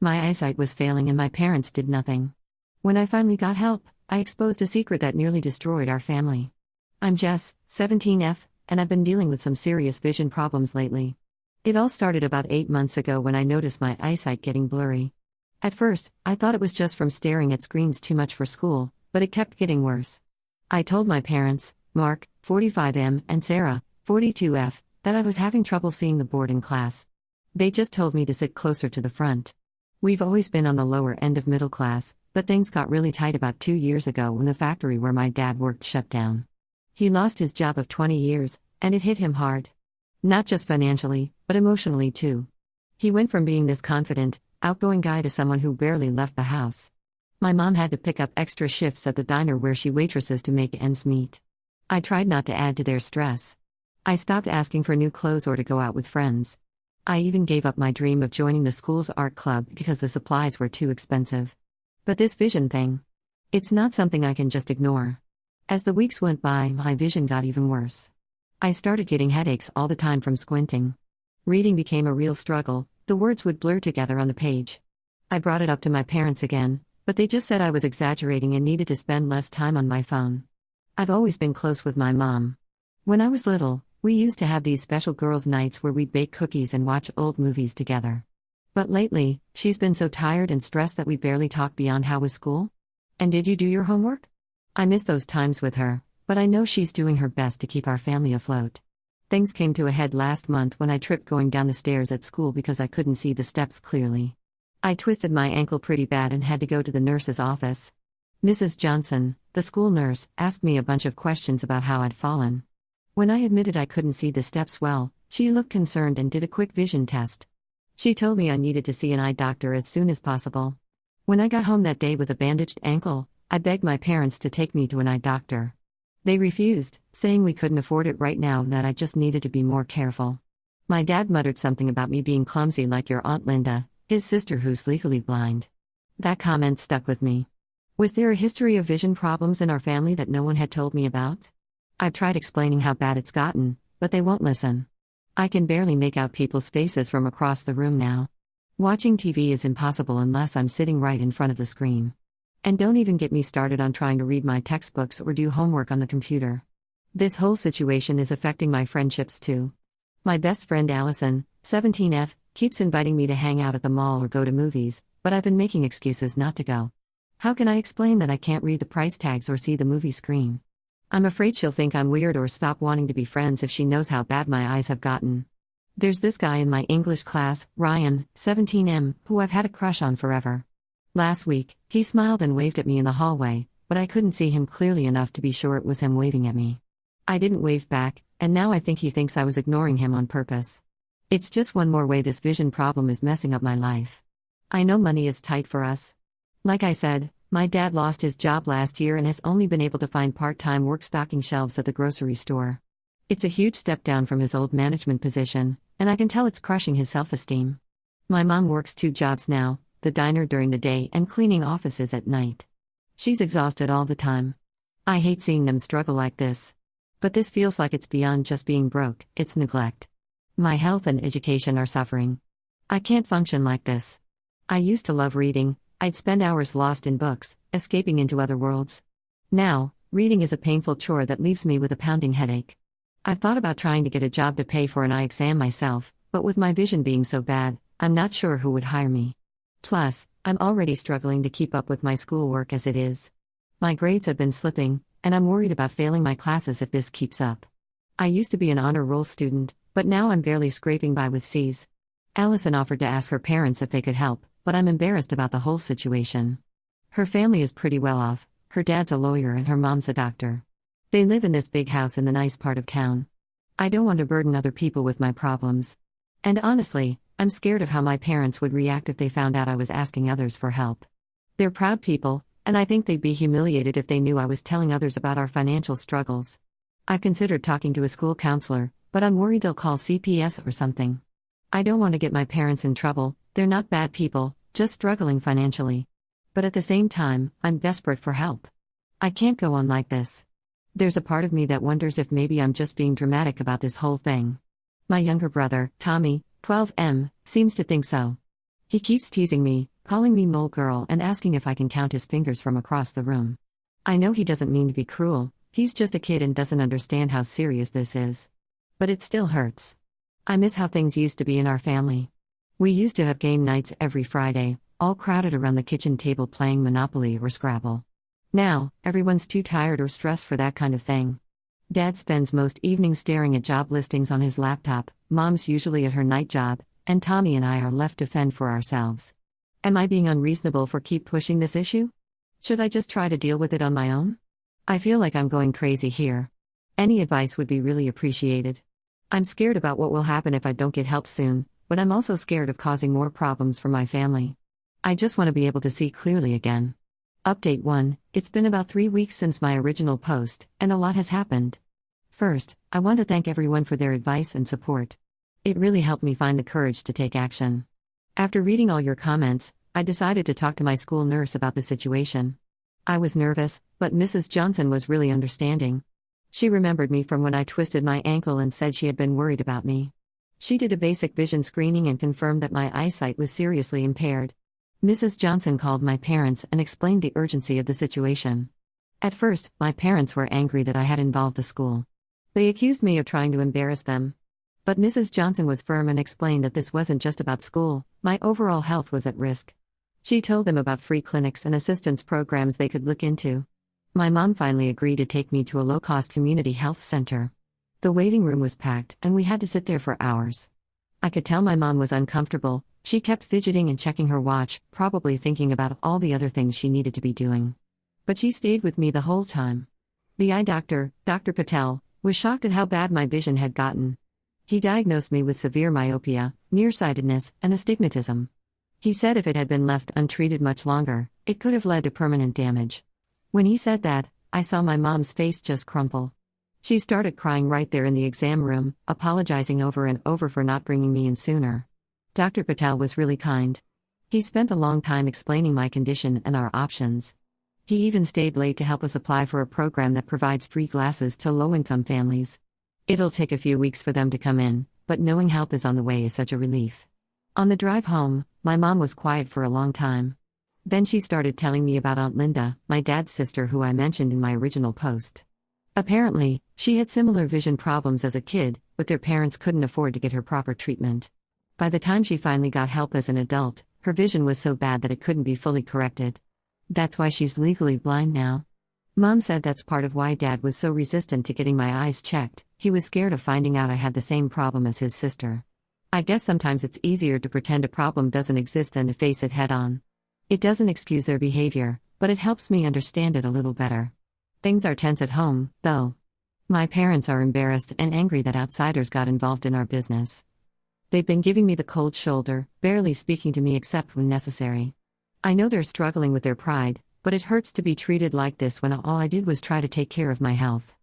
My eyesight was failing and my parents did nothing. When I finally got help, I exposed a secret that nearly destroyed our family. I'm Jess, 17F, and I've been dealing with some serious vision problems lately. It all started about 8 months ago when I noticed my eyesight getting blurry. At first, I thought it was just from staring at screens too much for school, but it kept getting worse. I told my parents, Mark, 45M, and Sarah, 42F, that I was having trouble seeing the board in class. They just told me to sit closer to the front. We've always been on the lower end of middle class, but things got really tight about 2 years ago when the factory where my dad worked shut down. He lost his job of 20 years, and it hit him hard. Not just financially, but emotionally too. He went from being this confident, outgoing guy to someone who barely left the house. My mom had to pick up extra shifts at the diner where she waitresses to make ends meet. I tried not to add to their stress. I stopped asking for new clothes or to go out with friends. I even gave up my dream of joining the school's art club because the supplies were too expensive. But this vision thing, it's not something I can just ignore. As the weeks went by, my vision got even worse. I started getting headaches all the time from squinting. Reading became a real struggle, the words would blur together on the page. I brought it up to my parents again, but they just said I was exaggerating and needed to spend less time on my phone. I've always been close with my mom. When I was little, we used to have these special girls' nights where we'd bake cookies and watch old movies together. But lately, she's been so tired and stressed that we barely talk beyond how was school? And did you do your homework? I miss those times with her, but I know she's doing her best to keep our family afloat. Things came to a head last month when I tripped going down the stairs at school because I couldn't see the steps clearly. I twisted my ankle pretty bad and had to go to the nurse's office. Mrs. Johnson, the school nurse, asked me a bunch of questions about how I'd fallen. When I admitted I couldn't see the steps well, she looked concerned and did a quick vision test. She told me I needed to see an eye doctor as soon as possible. When I got home that day with a bandaged ankle, I begged my parents to take me to an eye doctor. They refused, saying we couldn't afford it right now and that I just needed to be more careful. My dad muttered something about me being clumsy like your Aunt Linda, his sister who's legally blind. That comment stuck with me. Was there a history of vision problems in our family that no one had told me about? I've tried explaining how bad it's gotten, but they won't listen. I can barely make out people's faces from across the room now. Watching TV is impossible unless I'm sitting right in front of the screen. And don't even get me started on trying to read my textbooks or do homework on the computer. This whole situation is affecting my friendships too. My best friend Allison, 17F, keeps inviting me to hang out at the mall or go to movies, but I've been making excuses not to go. How can I explain that I can't read the price tags or see the movie screen? I'm afraid she'll think I'm weird or stop wanting to be friends if she knows how bad my eyes have gotten. There's this guy in my English class, Ryan, 17M, who I've had a crush on forever. Last week, he smiled and waved at me in the hallway, but I couldn't see him clearly enough to be sure it was him waving at me. I didn't wave back, and now I think he thinks I was ignoring him on purpose. It's just one more way this vision problem is messing up my life. I know money is tight for us. Like I said, my dad lost his job last year and has only been able to find part-time work stocking shelves at the grocery store. It's a huge step down from his old management position, and I can tell it's crushing his self-esteem. My mom works 2 jobs now, the diner during the day and cleaning offices at night. She's exhausted all the time. I hate seeing them struggle like this. But this feels like it's beyond just being broke, it's neglect. My health and education are suffering. I can't function like this. I used to love reading. I'd spend hours lost in books, escaping into other worlds. Now, reading is a painful chore that leaves me with a pounding headache. I've thought about trying to get a job to pay for an eye exam myself, but with my vision being so bad, I'm not sure who would hire me. Plus, I'm already struggling to keep up with my schoolwork as it is. My grades have been slipping, and I'm worried about failing my classes if this keeps up. I used to be an honor roll student, but now I'm barely scraping by with C's. Allison offered to ask her parents if they could help, but I'm embarrassed about the whole situation. Her family is pretty well off, her dad's a lawyer and her mom's a doctor. They live in this big house in the nice part of town. I don't want to burden other people with my problems. And honestly, I'm scared of how my parents would react if they found out I was asking others for help. They're proud people, and I think they'd be humiliated if they knew I was telling others about our financial struggles. I've considered talking to a school counselor, but I'm worried they'll call CPS or something. I don't want to get my parents in trouble. They're not bad people, just struggling financially. But at the same time, I'm desperate for help. I can't go on like this. There's a part of me that wonders if maybe I'm just being dramatic about this whole thing. My younger brother, Tommy, 12M, seems to think so. He keeps teasing me, calling me mole girl, and asking if I can count his fingers from across the room. I know he doesn't mean to be cruel, he's just a kid and doesn't understand how serious this is. But it still hurts. I miss how things used to be in our family. We used to have game nights every Friday, all crowded around the kitchen table playing Monopoly or Scrabble. Now, everyone's too tired or stressed for that kind of thing. Dad spends most evenings staring at job listings on his laptop, Mom's usually at her night job, and Tommy and I are left to fend for ourselves. Am I being unreasonable for keep pushing this issue? Should I just try to deal with it on my own? I feel like I'm going crazy here. Any advice would be really appreciated. I'm scared about what will happen if I don't get help soon, but I'm also scared of causing more problems for my family. I just want to be able to see clearly again. Update 1: It's been about 3 weeks since my original post, and a lot has happened. First, I want to thank everyone for their advice and support. It really helped me find the courage to take action. After reading all your comments, I decided to talk to my school nurse about the situation. I was nervous, but Mrs. Johnson was really understanding. She remembered me from when I twisted my ankle and said she had been worried about me. She did a basic vision screening and confirmed that my eyesight was seriously impaired. Mrs. Johnson called my parents and explained the urgency of the situation. At first, my parents were angry that I had involved the school. They accused me of trying to embarrass them. But Mrs. Johnson was firm and explained that this wasn't just about school, my overall health was at risk. She told them about free clinics and assistance programs they could look into. My mom finally agreed to take me to a low-cost community health center. The waiting room was packed, and we had to sit there for hours. I could tell my mom was uncomfortable. She kept fidgeting and checking her watch, probably thinking about all the other things she needed to be doing. But she stayed with me the whole time. The eye doctor, Dr. Patel, was shocked at how bad my vision had gotten. He diagnosed me with severe myopia, nearsightedness, and astigmatism. He said if it had been left untreated much longer, it could have led to permanent damage. When he said that, I saw my mom's face just crumple. She started crying right there in the exam room, apologizing over and over for not bringing me in sooner. Dr. Patel was really kind. He spent a long time explaining my condition and our options. He even stayed late to help us apply for a program that provides free glasses to low-income families. It'll take a few weeks for them to come in, but knowing help is on the way is such a relief. On the drive home, my mom was quiet for a long time. Then she started telling me about Aunt Linda, my dad's sister who I mentioned in my original post. Apparently, she had similar vision problems as a kid, but their parents couldn't afford to get her proper treatment. By the time she finally got help as an adult, her vision was so bad that it couldn't be fully corrected. That's why she's legally blind now. Mom said that's part of why Dad was so resistant to getting my eyes checked. He was scared of finding out I had the same problem as his sister. I guess sometimes it's easier to pretend a problem doesn't exist than to face it head on. It doesn't excuse their behavior, but it helps me understand it a little better. Things are tense at home, though. My parents are embarrassed and angry that outsiders got involved in our business. They've been giving me the cold shoulder, barely speaking to me except when necessary. I know they're struggling with their pride, but it hurts to be treated like this when all I did was try to take care of my health.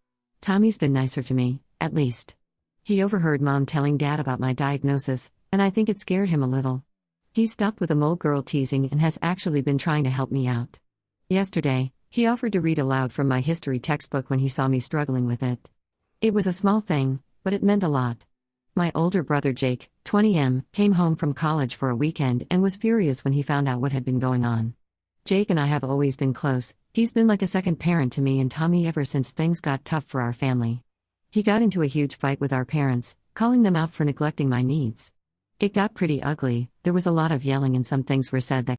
Tommy's been nicer to me, at least. He overheard Mom telling Dad about my diagnosis, and I think it scared him a little. He stopped with the mole girl teasing and has actually been trying to help me out. Yesterday, he offered to read aloud from my history textbook when he saw me struggling with it. It was a small thing, but it meant a lot. My older brother Jake, 20M, came home from college for a weekend and was furious when he found out what had been going on. Jake and I have always been close. He's been like a second parent to me and Tommy ever since things got tough for our family. He got into a huge fight with our parents, calling them out for neglecting my needs. It got pretty ugly. There was a lot of yelling and some things were said that